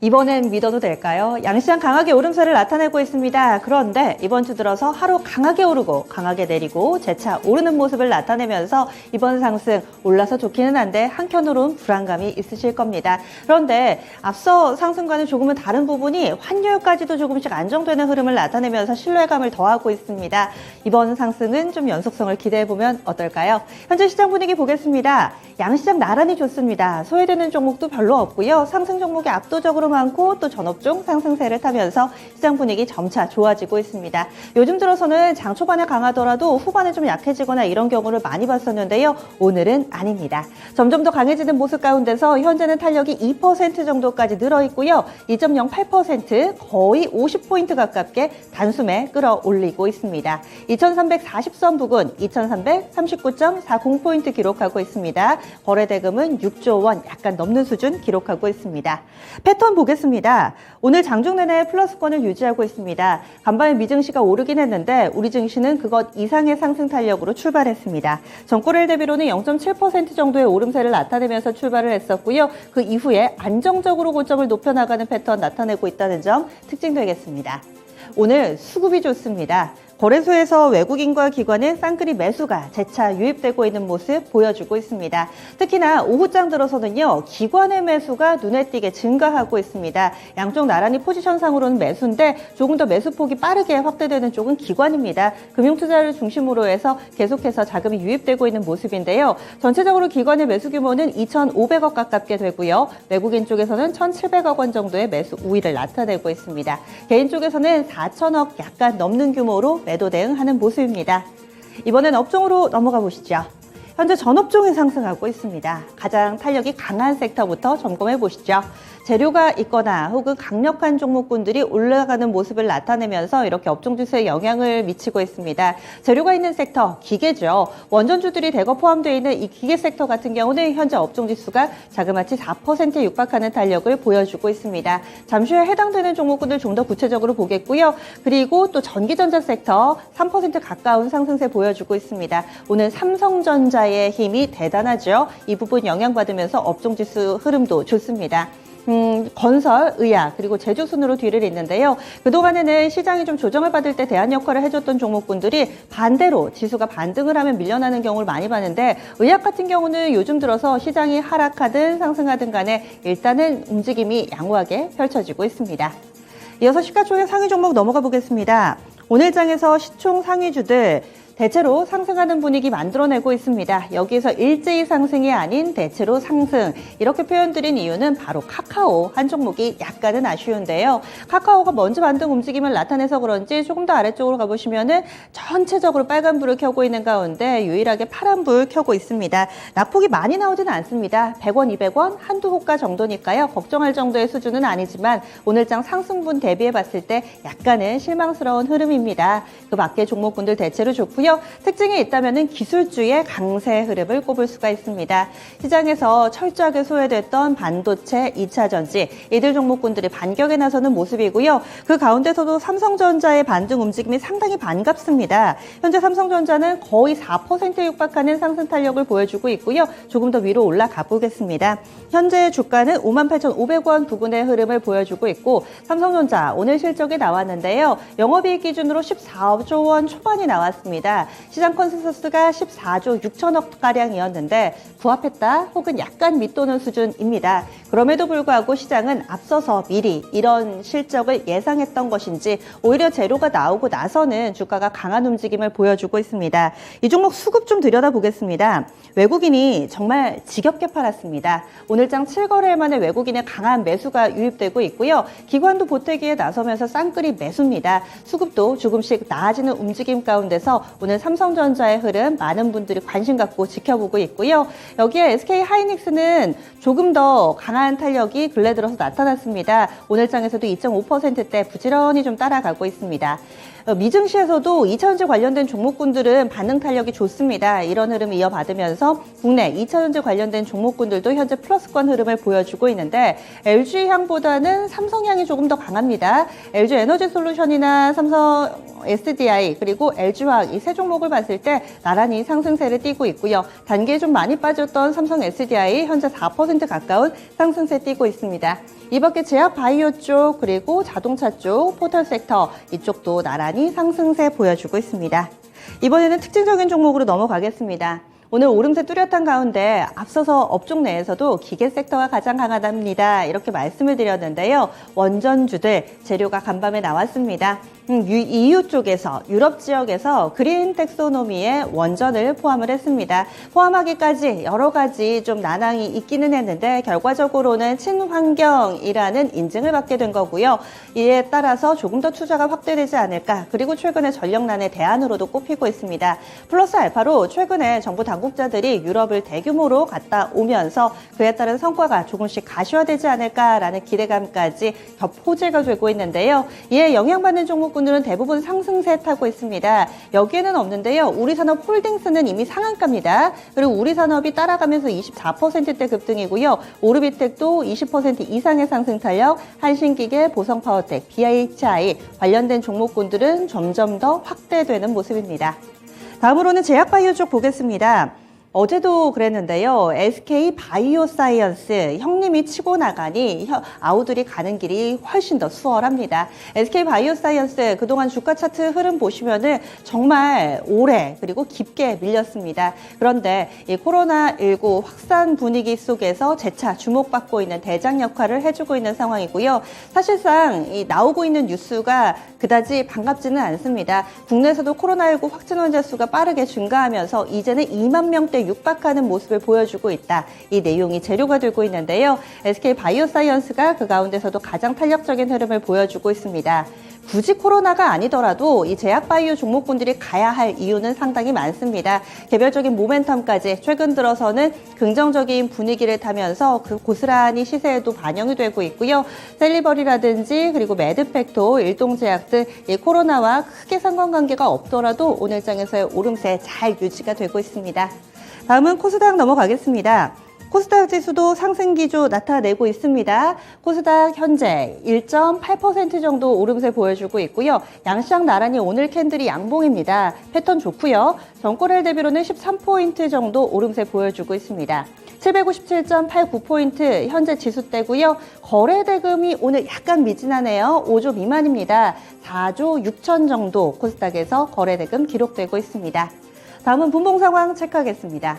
이번엔 믿어도 될까요? 양시장 강하게 오름세를 나타내고 있습니다. 그런데 이번 주 들어서 하루 강하게 오르고 강하게 내리고 재차 오르는 모습을 나타내면서 이번 상승 올라서 좋기는 한데 한켠으로는 불안감이 있으실 겁니다. 그런데 앞서 상승과는 조금은 다른 부분이 환율까지도 조금씩 안정되는 흐름을 나타내면서 신뢰감을 더하고 있습니다. 이번 상승은 좀 연속성을 기대해보면 어떨까요? 현재 시장 분위기 보겠습니다. 양시장 나란히 좋습니다. 소외되는 종목도 별로 없고요. 상승 종목이 압도적으로 많고 또 전업종 상승세를 타면서 시장 분위기 점차 좋아지고 있습니다. 요즘 들어서는 장 초반에 강하더라도 후반에 좀 약해지거나 이런 경우를 많이 봤었는데요. 오늘은 아닙니다. 점점 더 강해지는 모습 가운데서 현재는 탄력이 2% 정도까지 늘어 있고요. 2.08% 거의 50포인트 가깝게 단숨에 끌어올리고 있습니다. 2340선 부근 2339.40포인트 기록하고 있습니다. 거래대금은 6조 원 약간 넘는 수준 기록하고 있습니다. 패턴 보겠습니다. 오늘 장중 내내 플러스권을 유지하고 있습니다. 간밤에 미증시가 오르긴 했는데 우리 증시는 그것 이상의 상승 탄력으로 출발했습니다. 전고일 대비로는 0.7% 정도의 오름세를 나타내면서 출발을 했었고요. 그 이후에 안정적으로 고점을 높여나가는 패턴 나타내고 있다는 점 특징되겠습니다. 오늘 수급이 좋습니다. 거래소에서 외국인과 기관의 쌍끌이 매수가 재차 유입되고 있는 모습 보여주고 있습니다. 특히나 오후장 들어서는요, 기관의 매수가 눈에 띄게 증가하고 있습니다. 양쪽 나란히 포지션상으로는 매수인데 조금 더 매수폭이 빠르게 확대되는 쪽은 기관입니다. 금융투자를 중심으로 해서 계속해서 자금이 유입되고 있는 모습인데요. 전체적으로 기관의 매수 규모는 2,500억 가깝게 되고요. 외국인 쪽에서는 1,700억 원 정도의 매수 우위를 나타내고 있습니다. 개인 쪽에서는 4천억 약간 넘는 규모로 매도 대응하는 모습입니다. 이번엔 업종으로 넘어가 보시죠. 현재 전업종이 상승하고 있습니다. 가장 탄력이 강한 섹터부터 점검해 보시죠. 재료가 있거나 혹은 강력한 종목군들이 올라가는 모습을 나타내면서 이렇게 업종 지수에 영향을 미치고 있습니다. 재료가 있는 섹터, 기계죠. 원전주들이 대거 포함되어 있는 이 기계 섹터 같은 경우는 현재 업종 지수가 자그마치 4%에 육박하는 탄력을 보여주고 있습니다. 잠시 후에 해당되는 종목군들 좀 더 구체적으로 보겠고요. 그리고 또 전기전자 섹터 3% 가까운 상승세 보여주고 있습니다. 오늘 삼성전자의 힘이 대단하죠. 이 부분 영향받으면서 업종 지수 흐름도 좋습니다. 건설, 의약, 그리고 제조 순으로 뒤를 잇는데요. 그동안에는 시장이 좀 조정을 받을 때 대안 역할을 해줬던 종목군들이 반대로 지수가 반등을 하면 밀려나는 경우를 많이 봤는데 의약 같은 경우는 요즘 들어서 시장이 하락하든 상승하든 간에 일단은 움직임이 양호하게 펼쳐지고 있습니다. 이어서 시가총액 상위 종목 넘어가 보겠습니다. 오늘 장에서 시총 상위주들 대체로 상승하는 분위기 만들어내고 있습니다. 여기에서 일제히 상승이 아닌 대체로 상승. 이렇게 표현드린 이유는 바로 카카오 한 종목이 약간은 아쉬운데요. 카카오가 먼저 반등 움직임을 나타내서 그런지 조금 더 아래쪽으로 가보시면은 전체적으로 빨간불을 켜고 있는 가운데 유일하게 파란불 켜고 있습니다. 낙폭이 많이 나오지는 않습니다. 100원, 200원 한두 호가 정도니까요. 걱정할 정도의 수준은 아니지만 오늘장 상승분 대비해 봤을 때 약간은 실망스러운 흐름입니다. 그 밖에 종목군들 대체로 좋고요. 특징이 있다면 기술주의 강세 흐름을 꼽을 수가 있습니다. 시장에서 철저하게 소외됐던 반도체, 2차 전지, 이들 종목군들이 반격에 나서는 모습이고요. 그 가운데서도 삼성전자의 반등 움직임이 상당히 반갑습니다. 현재 삼성전자는 거의 4%에 육박하는 상승 탄력을 보여주고 있고요. 조금 더 위로 올라가 보겠습니다. 현재 주가는 58,500원 부근의 흐름을 보여주고 있고 삼성전자 오늘 실적이 나왔는데요. 영업이익 기준으로 14조 원 초반이 나왔습니다. 시장 컨센서스가 14조 6천억가량이었는데 부합했다 혹은 약간 밑도는 수준입니다. 그럼에도 불구하고 시장은 앞서서 미리 이런 실적을 예상했던 것인지 오히려 재료가 나오고 나서는 주가가 강한 움직임을 보여주고 있습니다. 이 종목 수급 좀 들여다보겠습니다. 외국인이 정말 지겹게 팔았습니다. 오늘장 7거래일 만에 외국인의 강한 매수가 유입되고 있고요. 기관도 보태기에 나서면서 쌍끌이 매수입니다. 수급도 조금씩 나아지는 움직임 가운데서 오늘 삼성전자의 흐름 많은 분들이 관심 갖고 지켜보고 있고요. 여기에 SK하이닉스는 조금 더 강한 탄력이 근래 들어서 나타났습니다. 오늘장에서도 2.5%대 부지런히 좀 따라가고 있습니다. 미증시에서도 2차전지 관련된 종목군들은 반등 탄력이 좋습니다. 이런 흐름 이어받으면서 국내 2차전지 관련된 종목군들도 현재 플러스권 흐름을 보여주고 있는데 LG향보다는 삼성향이 조금 더 강합니다. LG에너지솔루션이나 삼성 SDI 그리고 LG화학 이 세 종목을 봤을 때 나란히 상승세를 띠고 있고요. 단기에 좀 많이 빠졌던 삼성 SDI 현재 4% 가까운 상승세 띠고 있습니다. 이 밖에 제약 바이오 쪽, 그리고 자동차 쪽, 포털 섹터 이쪽도 나란히 상승세 보여주고 있습니다. 이번에는 특징적인 종목으로 넘어가겠습니다. 오늘 오름세 뚜렷한 가운데 앞서서 업종 내에서도 기계 섹터가 가장 강하답니다. 이렇게 말씀을 드렸는데요. 원전주들 재료가 간밤에 나왔습니다. EU 쪽에서 유럽 지역에서 그린 텍소노미에 원전을 포함을 했습니다. 포함하기까지 여러 가지 좀 난항이 있기는 했는데 결과적으로는 친환경이라는 인증을 받게 된 거고요. 이에 따라서 조금 더 투자가 확대되지 않을까. 그리고 최근에 전력난의 대안으로도 꼽히고 있습니다. 플러스 알파로 최근에 정부 당국자들이 유럽을 대규모로 갔다 오면서 그에 따른 성과가 조금씩 가시화되지 않을까라는 기대감까지 겹호재가 되고 있는데요. 이에 영향받는 종목 분들은 대부분 상승세 타고 있습니다. 여기에는 없는데요. 우리산업 홀딩스는 이미 상한가입니다. 그리고 우리산업이 따라가면서 24%대 급등이고요. 오르비텍도 20% 이상의 상승 탄력, 한신기계, 보성파워텍, BHI 관련된 종목군들은 점점 더 확대되는 모습입니다. 다음으로는 제약바이오 쪽 보겠습니다. 어제도 그랬는데요. SK 바이오사이언스 형님이 치고 나가니 아우들이 가는 길이 훨씬 더 수월합니다. SK 바이오사이언스 그동안 주가 차트 흐름 보시면은 정말 오래 그리고 깊게 밀렸습니다. 그런데 이 코로나19 확산 분위기 속에서 재차 주목받고 있는 대장 역할을 해주고 있는 상황이고요. 사실상 이 나오고 있는 뉴스가 그다지 반갑지는 않습니다. 국내에서도 코로나19 확진 환자 수가 빠르게 증가하면서 이제는 2만 명대 육박하는 모습을 보여주고 있다. 이 내용이 재료가 되고 있는데요. SK 바이오사이언스가 그 가운데서도 가장 탄력적인 흐름을 보여주고 있습니다. 굳이 코로나가 아니더라도 이 제약바이오 종목군들이 가야 할 이유는 상당히 많습니다. 개별적인 모멘텀까지 최근 들어서는 긍정적인 분위기를 타면서 그 고스란히 시세에도 반영이 되고 있고요. 셀리버리라든지 그리고 매드팩토, 일동제약 등 이 코로나와 크게 상관관계가 없더라도 오늘 장에서의 오름세 잘 유지가 되고 있습니다. 다음은 코스닥 넘어가겠습니다. 코스닥 지수도 상승 기조 나타내고 있습니다. 코스닥 현재 1.8% 정도 오름세 보여주고 있고요. 양시장 나란히 오늘 캔들이 양봉입니다. 패턴 좋고요. 전거래일 대비로는 13포인트 정도 오름세 보여주고 있습니다. 757.89포인트 현재 지수대고요. 거래 대금이 오늘 약간 미진하네요. 5조 미만입니다. 4조 6천 정도 코스닥에서 거래 대금 기록되고 있습니다. 다음은 분봉 상황 체크하겠습니다.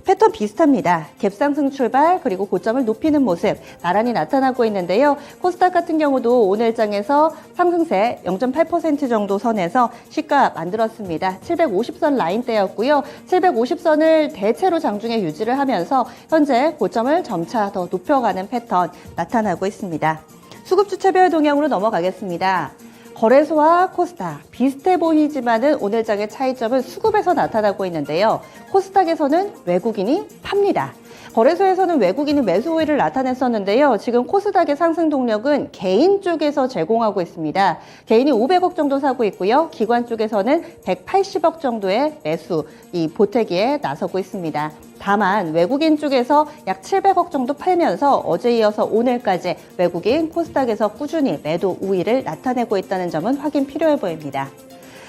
패턴 비슷합니다. 갭상승 출발 그리고 고점을 높이는 모습 나란히 나타나고 있는데요. 코스닥 같은 경우도 오늘 장에서 상승세 0.8% 정도 선에서 시가 만들었습니다. 750선 라인대였고요. 750선을 대체로 장중에 유지를 하면서 현재 고점을 점차 더 높여가는 패턴 나타나고 있습니다. 수급주체별 동향으로 넘어가겠습니다. 거래소와 코스닥 비슷해 보이지만은 오늘 장의 차이점은 수급에서 나타나고 있는데요. 코스닥에서는 외국인이 팝니다. 거래소에서는 외국인이 매수 우위를 나타냈었는데요. 지금 코스닥의 상승 동력은 개인 쪽에서 제공하고 있습니다. 개인이 500억 정도 사고 있고요. 기관 쪽에서는 180억 정도의 매수, 이 보태기에 나서고 있습니다. 다만 외국인 쪽에서 약 700억 정도 팔면서 어제 이어서 오늘까지 외국인 코스닥에서 꾸준히 매도 우위를 나타내고 있다는 점은 확인 필요해 보입니다.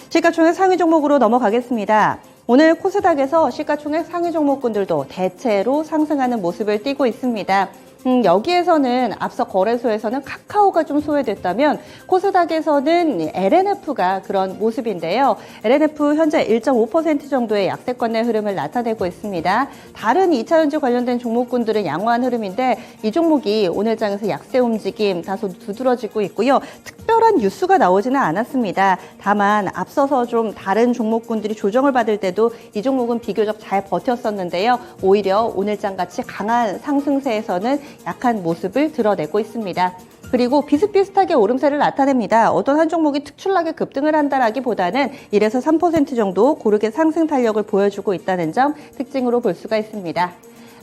시가총액 상위 종목으로 넘어가겠습니다. 오늘 코스닥에서 시가총액 상위 종목군들도 대체로 상승하는 모습을 띠고 있습니다. 여기에서는 앞서 거래소에서는 카카오가 좀 소외됐다면 코스닥에서는 LNF가 그런 모습인데요. LNF 현재 1.5% 정도의 약세권의 흐름을 나타내고 있습니다. 다른 2차전지 관련된 종목군들은 양호한 흐름인데 이 종목이 오늘 장에서 약세 움직임 다소 두드러지고 있고요. 특별한 뉴스가 나오지는 않았습니다. 다만 앞서서 좀 다른 종목군들이 조정을 받을 때도 이 종목은 비교적 잘 버텼었는데요. 오히려 오늘 장같이 강한 상승세에서는 약한 모습을 드러내고 있습니다. 그리고 비슷비슷하게 오름세를 나타냅니다. 어떤 한 종목이 특출나게 급등을 한다라기보다는 1에서 3% 정도 고르게 상승 탄력을 보여주고 있다는 점 특징으로 볼 수가 있습니다.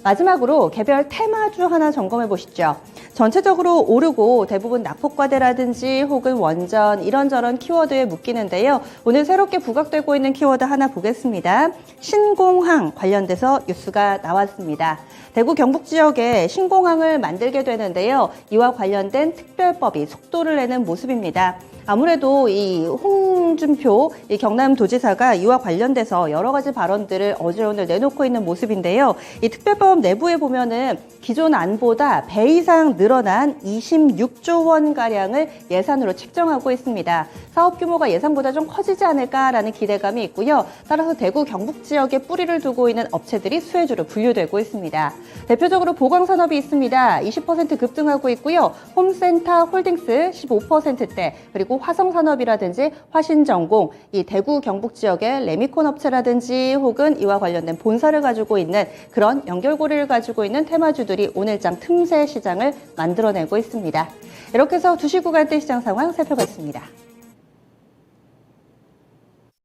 마지막으로 개별 테마주 하나 점검해 보시죠. 전체적으로 오르고 대부분 낙폭과대라든지 혹은 원전 이런저런 키워드에 묶이는데요. 오늘 새롭게 부각되고 있는 키워드 하나 보겠습니다. 신공항 관련돼서 뉴스가 나왔습니다. 대구 경북 지역에 신공항을 만들게 되는데요. 이와 관련된 특별법이 속도를 내는 모습입니다. 아무래도 이 홍준표 이 경남도지사가 이와 관련돼서 여러 가지 발언들을 어제 오늘 내놓고 있는 모습인데요. 이 특별법 사업 내부에 보면은 기존 안보다 배 이상 늘어난 26조 원가량을 예산으로 책정하고 있습니다. 사업 규모가 예상보다 좀 커지지 않을까라는 기대감이 있고요. 따라서 대구 경북 지역에 뿌리를 두고 있는 업체들이 수혜주로 분류되고 있습니다. 대표적으로 보강산업이 있습니다. 20% 급등하고 있고요. 홈센터 홀딩스 15%대, 그리고 화성산업이라든지 화신전공, 이 대구 경북 지역의 레미콘 업체라든지 혹은 이와 관련된 본사를 가지고 있는 그런 연결고리를 가지고 있는 테마주들이 오늘장 틈새 시장을 만들어내고 있습니다. 이렇게 해서 주식 구간대 시장 상황 살펴봤습니다.